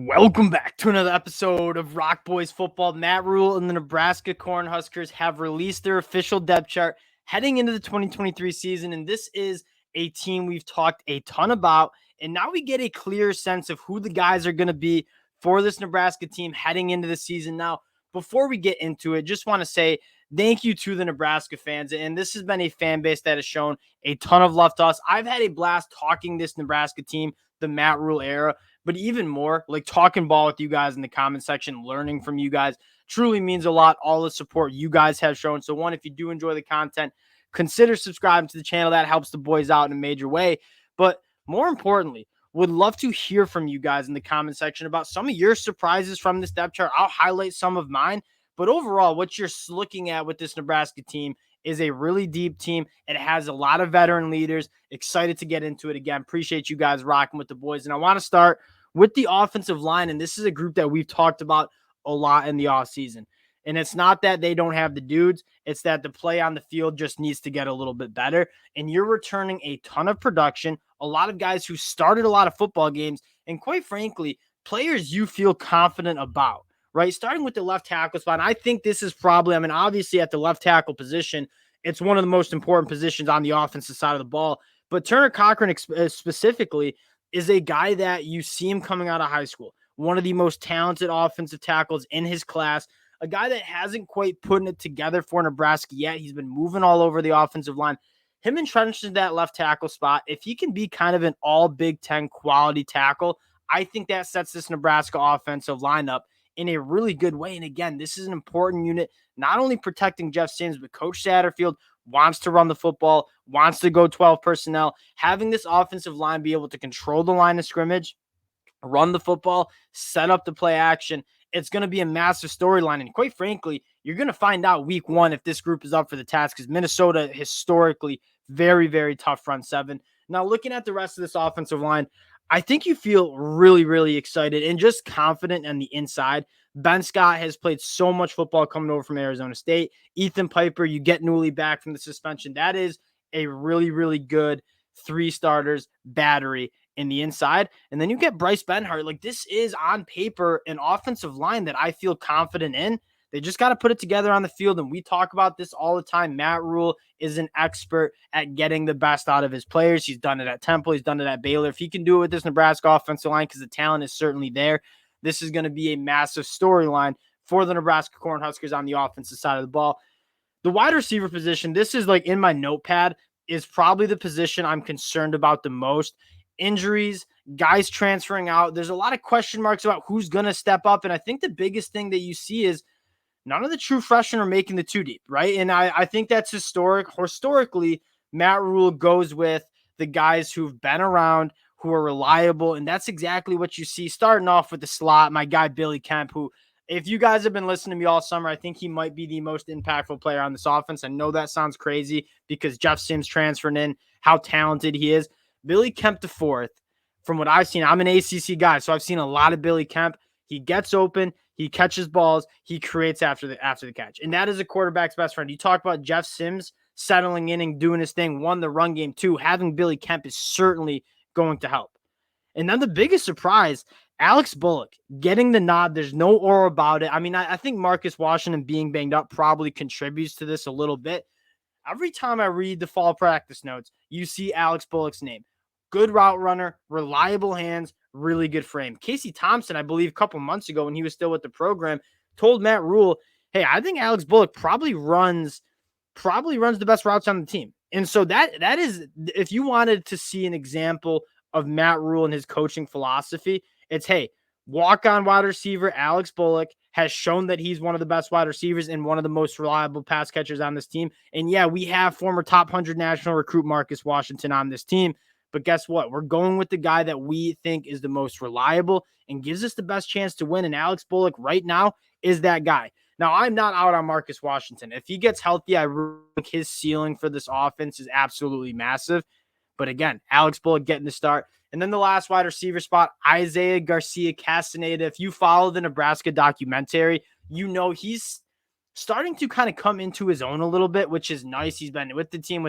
Welcome back to another episode of Rock Boys Football. Matt Rhule and the Nebraska Cornhuskers have released their official depth chart heading into the 2023 season, and this is a team we've talked a ton about, and now we get a clear sense of who the guys are going to be for this Nebraska team heading into the season. Now, before we get into it, just want to say thank you to the Nebraska fans, and this has been a fan base that has shown a ton of love to us. I've had a blast talking this Nebraska team, the Matt Rhule era, but even more, like talking ball with you guys in the comment section, learning from you guys truly means a lot. All the support you guys have shown. So one, if you do enjoy the content, consider subscribing to the channel. That helps the boys out in a major way. But more importantly, would love to hear from you guys in the comment section about some of your surprises from this depth chart. I'll highlight some of mine. But overall, what you're looking at with this Nebraska team is a really deep team. It has a lot of veteran leaders. Excited to get into it again. Appreciate you guys rocking with the boys. And I want to start with the offensive line, and this is a group that we've talked about a lot in the offseason. And it's not that they don't have the dudes, it's that the play on the field just needs to get a little bit better. And you're returning a ton of production, a lot of guys who started a lot of football games, and quite frankly, players you feel confident about, right? Starting with the left tackle spot, I think this is probably, obviously at the left tackle position, it's one of the most important positions on the offensive side of the ball. But Turner Cochran specifically is a guy that you see him coming out of high school, one of the most talented offensive tackles in his class, a guy that hasn't quite putting it together for Nebraska yet. He's been moving all over the offensive line. Him entrenched in that left tackle spot, if he can be kind of an all Big Ten quality tackle, I think that sets this Nebraska offensive lineup in a really good way. And again, this is an important unit, not only protecting Jeff Sims, but Coach Satterfield wants to run the football, wants to go 12 personnel. Having this offensive line be able to control the line of scrimmage, run the football, set up the play action, it's going to be a massive storyline. And quite frankly, you're going to find out week one if this group is up for the task, because Minnesota historically very, very tough front seven. Now, looking at the rest of this offensive line, I think you feel really, really excited and just confident on the inside. Ben Scott has played so much football coming over from Arizona State. Ethan Piper, you get Newly back from the suspension. That is a really, really good three starters battery in the inside. And then you get Bryce Benhart. Like, this is on paper an offensive line that I feel confident in. They just got to put it together on the field. And we talk about this all the time. Matt Rhule is an expert at getting the best out of his players. He's done it at Temple. He's done it at Baylor. If he can do it with this Nebraska offensive line, because the talent is certainly there, this is going to be a massive storyline for the Nebraska Cornhuskers on the offensive side of the ball. The wide receiver position, this is like in my notepad, is probably the position I'm concerned about the most. Injuries, guys transferring out. There's a lot of question marks about who's going to step up. And I think the biggest thing that you see is none of the true freshmen are making the two deep, right? And I think that's historic. Historically, Matt Rhule goes with the guys who've been around, who are reliable, and that's exactly what you see. Starting off with the slot, my guy Billy Kemp, who, if you guys have been listening to me all summer, I think he might be the most impactful player on this offense. I know that sounds crazy because Jeff Sims transferred in, how talented he is. Billy Kemp the fourth, from what I've seen, I'm an ACC guy, so I've seen a lot of Billy Kemp. He gets open, he catches balls, he creates after the catch. And that is a quarterback's best friend. You talk about Jeff Sims settling in and doing his thing, one, the run game, two, having Billy Kemp is certainly going to help. And then the biggest surprise, Alex Bullock getting the nod. There's no aura about it. I think Marcus Washington being banged up probably contributes to this a little bit. Every time I read the fall practice notes, you see Alex Bullock's name. Good route runner, reliable hands, really good frame. Casey Thompson, I believe a couple months ago when he was still with the program, told Matt Rhule, hey, I think Alex Bullock probably runs the best routes on the team. And so that is, if you wanted to see an example of Matt Rhule and his coaching philosophy, it's, hey, walk-on wide receiver Alex Bullock has shown that he's one of the best wide receivers and one of the most reliable pass catchers on this team. And yeah, we have former top 100 national recruit Marcus Washington on this team. But guess what? We're going with the guy that we think is the most reliable and gives us the best chance to win. And Alex Bullock right now is that guy. Now, I'm not out on Marcus Washington. If he gets healthy, I think his ceiling for this offense is absolutely massive. But again, Alex Bullock getting the start. And then the last wide receiver spot, Isaiah Garcia Castaneda. If you follow the Nebraska documentary, you know he's starting to kind of come into his own a little bit, which is nice. He's been with the team,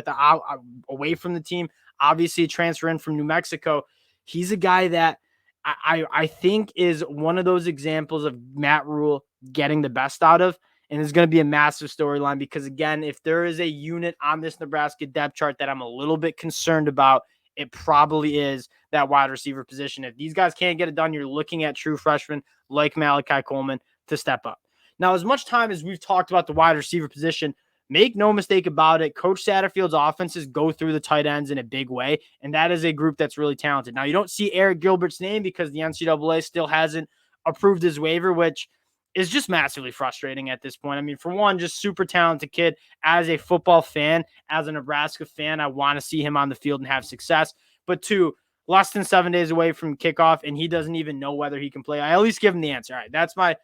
away from the team, obviously a transfer in from New Mexico. He's a guy that I think is one of those examples of Matt Rhule getting the best out of, and it's going to be a massive storyline because, again, if there is a unit on this Nebraska depth chart that I'm a little bit concerned about, it probably is that wide receiver position. If these guys can't get it done, you're looking at true freshmen like Malachi Coleman to step up. Now, as much time as we've talked about the wide receiver position, make no mistake about it, Coach Satterfield's offenses go through the tight ends in a big way, and that is a group that's really talented. Now, you don't see Eric Gilbert's name because the NCAA still hasn't approved his waiver, which is just massively frustrating at this point. I mean, for one, just super talented kid. As a football fan, as a Nebraska fan, I want to see him on the field and have success. But two, less than 7 days away from kickoff, and he doesn't even know whether he can play. I at least give him the answer. All right, that's my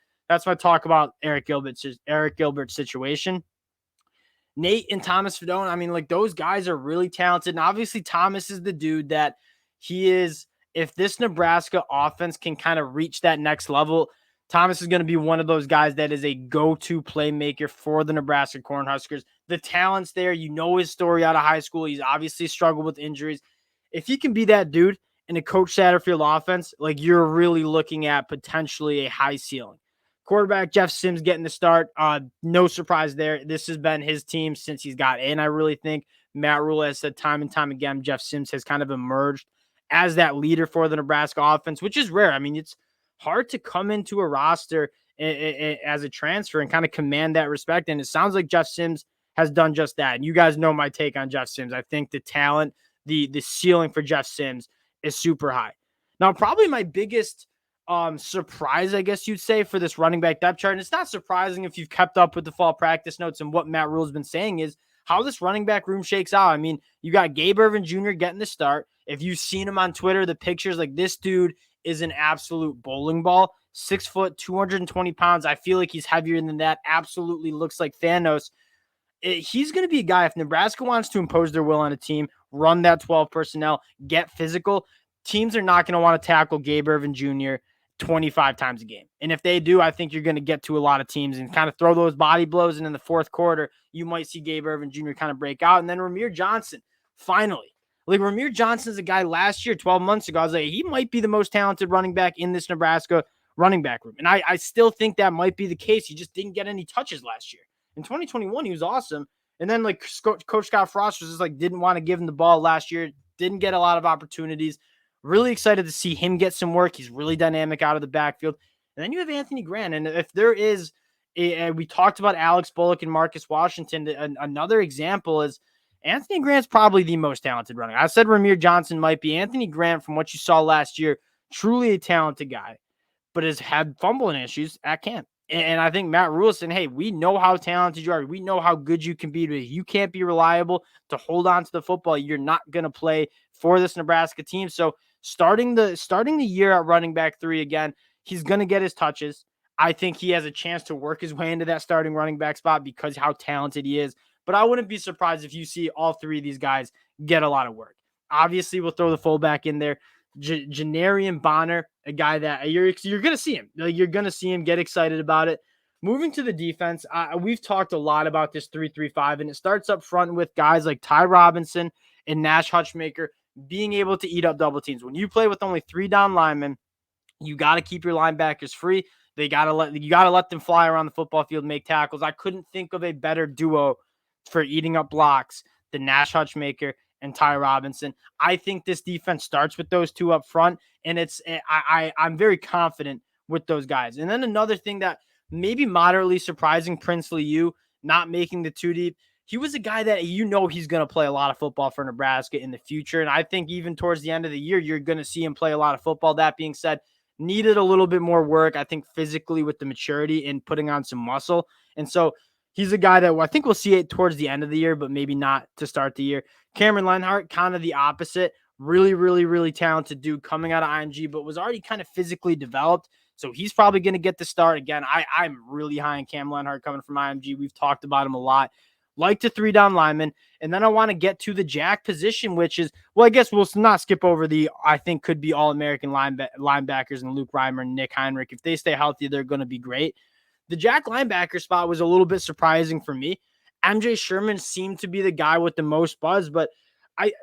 talk about Eric Gilbert's situation. Nate and Thomas Fedone, I mean, like those guys are really talented. And obviously, Thomas is the dude that he is. If this Nebraska offense can kind of reach that next level, Thomas is going to be one of those guys that is a go-to playmaker for the Nebraska Cornhuskers. The talent's there. You know his story out of high school. He's obviously struggled with injuries. If he can be that dude in a Coach Satterfield offense, like you're really looking at potentially a high ceiling. Quarterback Jeff Sims getting the start. No surprise there. This has been his team since he's got in. I really think Matt Rhule has said time and time again, Jeff Sims has kind of emerged as that leader for the Nebraska offense, which is rare. I mean, it's hard to come into a roster as a transfer and kind of command that respect. And it sounds like Jeff Sims has done just that. And you guys know my take on Jeff Sims. I think the talent, the ceiling for Jeff Sims is super high. Now, probably my biggest surprise, I guess you'd say, for this running back depth chart. And it's not surprising if you've kept up with the fall practice notes and what Matt Rhule's been saying is how this running back room shakes out. I mean, you got Gabe Ervin Jr. getting the start. If you've seen him on Twitter, the pictures, like this dude is an absolute bowling ball. 6 foot, 220 pounds. I feel like he's heavier than that. Absolutely looks like Thanos. He's going to be a guy, if Nebraska wants to impose their will on a team, run that 12 personnel, get physical, teams are not going to want to tackle Gabe Ervin Jr. 25 times a game. And if they do, I think you're going to get to a lot of teams and kind of throw those body blows. And in the fourth quarter, you might see Gabe Ervin Jr. kind of break out. And then Ramir Johnson, finally. Like Ramir Johnson is a guy last year, 12 months ago, I was like, he might be the most talented running back in this Nebraska running back room. And I still think that might be the case. He just didn't get any touches last year. In 2021, he was awesome. And then like Coach Scott Frost was just like, didn't want to give him the ball last year. Didn't get a lot of opportunities. Really excited to see him get some work. He's really dynamic out of the backfield. And then you have Anthony Grant. And if there is, we talked about Alex Bullock and Marcus Washington. Another example is Anthony Grant's probably the most talented runner. I said Ramir Johnson might be. Anthony Grant, from what you saw last year, truly a talented guy, but has had fumbling issues at camp. And I think Matt Rhule said, hey, we know how talented you are. We know how good you can be. But you can't be reliable to hold on to the football. You're not going to play for this Nebraska team. So starting the year at running back 3 again, he's going to get his touches. I think he has a chance to work his way into that starting running back spot because how talented he is. But I wouldn't be surprised if you see all 3 of these guys get a lot of work. Obviously, we'll throw the fullback in there. Janarian Bonner, a guy that you're going to see him. You're going to see him get excited about it. Moving to the defense, we've talked a lot about this 3-3-5, and it starts up front with guys like Ty Robinson and Nash Hutchmaker being able to eat up double teams. When you play with only 3 down linemen, you got to keep your linebackers free. You got to let them fly around the football field and make tackles. I couldn't think of a better duo for eating up blocks than Nash Hutchmaker and Ty Robinson. I think this defense starts with those 2 up front, and I'm very confident with those guys. And then another thing that maybe moderately surprising, Princely U not making the 2 deep. He was a guy that he's going to play a lot of football for Nebraska in the future, and I think even towards the end of the year, you're going to see him play a lot of football. That being said, needed a little bit more work, I think, physically with the maturity and putting on some muscle. And so he's a guy that I think we'll see it towards the end of the year, but maybe not to start the year. Cameron Lenhart, kind of the opposite. Really, really, really talented dude coming out of IMG, but was already kind of physically developed. So he's probably going to get the start. Again, I'm really high on Cam Lenhart coming from IMG. We've talked about him a lot. Like the 3 down linemen. And then I want to get to the jack position, which is, well, I guess we'll not skip over I think could be All-American linebackers and Luke Reimer and Nick Heinrich. If they stay healthy, they're going to be great. The jack linebacker spot was a little bit surprising for me. MJ Sherman seemed to be the guy with the most buzz, but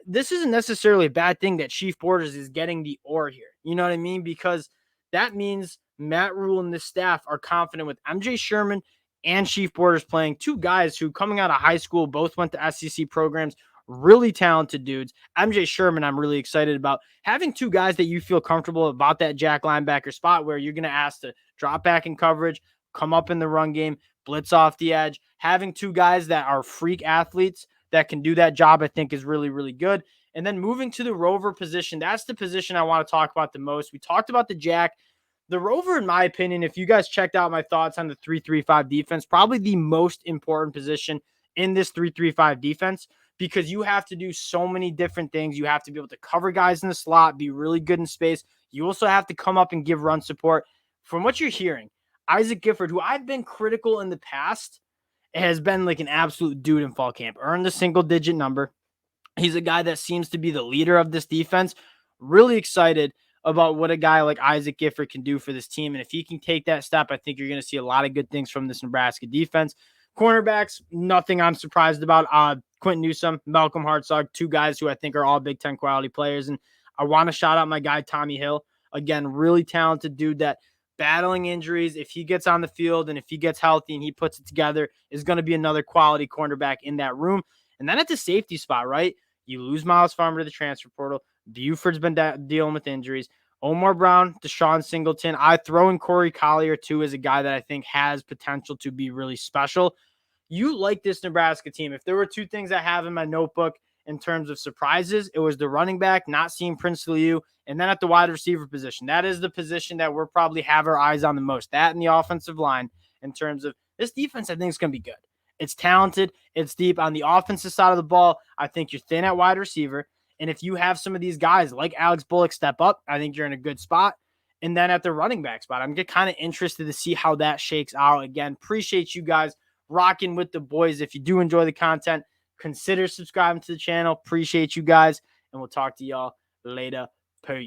this isn't necessarily a bad thing that Chief Borders is getting the or here. You know what I mean? Because that means Matt Rhule and this staff are confident with MJ Sherman and Chief Borders playing two guys who, coming out of high school, both went to SEC programs, really talented dudes. MJ Sherman, I'm really excited about having two guys that you feel comfortable about that jack linebacker spot where you're going to ask to drop back in coverage, come up in the run game, blitz off the edge. Having two guys that are freak athletes that can do that job, I think, is really, really good. And then moving to the rover position, that's the position I want to talk about the most. We talked about the jack. The rover, in my opinion, if you guys checked out my thoughts on the 3-3-5 defense, probably the most important position in this 3-3-5 defense because you have to do so many different things. You have to be able to cover guys in the slot, be really good in space. You also have to come up and give run support. From what you're hearing, Isaac Gifford, who I've been critical in the past, has been like an absolute dude in fall camp, earned the single-digit number. He's a guy that seems to be the leader of this defense. Really excited about what a guy like Isaac Gifford can do for this team. And if he can take that step, I think you're going to see a lot of good things from this Nebraska defense. Cornerbacks, nothing I'm surprised about. Quentin Newsome, Malcolm Hartzog, two guys who I think are all Big Ten quality players. And I want to shout out my guy, Tommy Hill. Again, really talented dude that battling injuries, if he gets on the field and if he gets healthy and he puts it together, is going to be another quality cornerback in that room. And then at the safety spot, right? You lose Miles Farmer to the transfer portal. Buford's been dealing with injuries. Omar Brown, Deshaun Singleton. I throw in Corey Collier, too, as a guy that I think has potential to be really special. You like this Nebraska team. If there were two things I have in my notebook in terms of surprises, it was the running back, not seeing Prince Liu, and then at the wide receiver position. That is the position that we're probably have our eyes on the most. That and the offensive line in terms of this defense, I think is going to be good. It's talented. It's deep. On the offensive side of the ball, I think you're thin at wide receiver. And if you have some of these guys like Alex Bullock step up, I think you're in a good spot. And then at the running back spot, I'm kind of interested to see how that shakes out. Again, appreciate you guys rocking with the boys. If you do enjoy the content, consider subscribing to the channel. Appreciate you guys. And we'll talk to y'all later.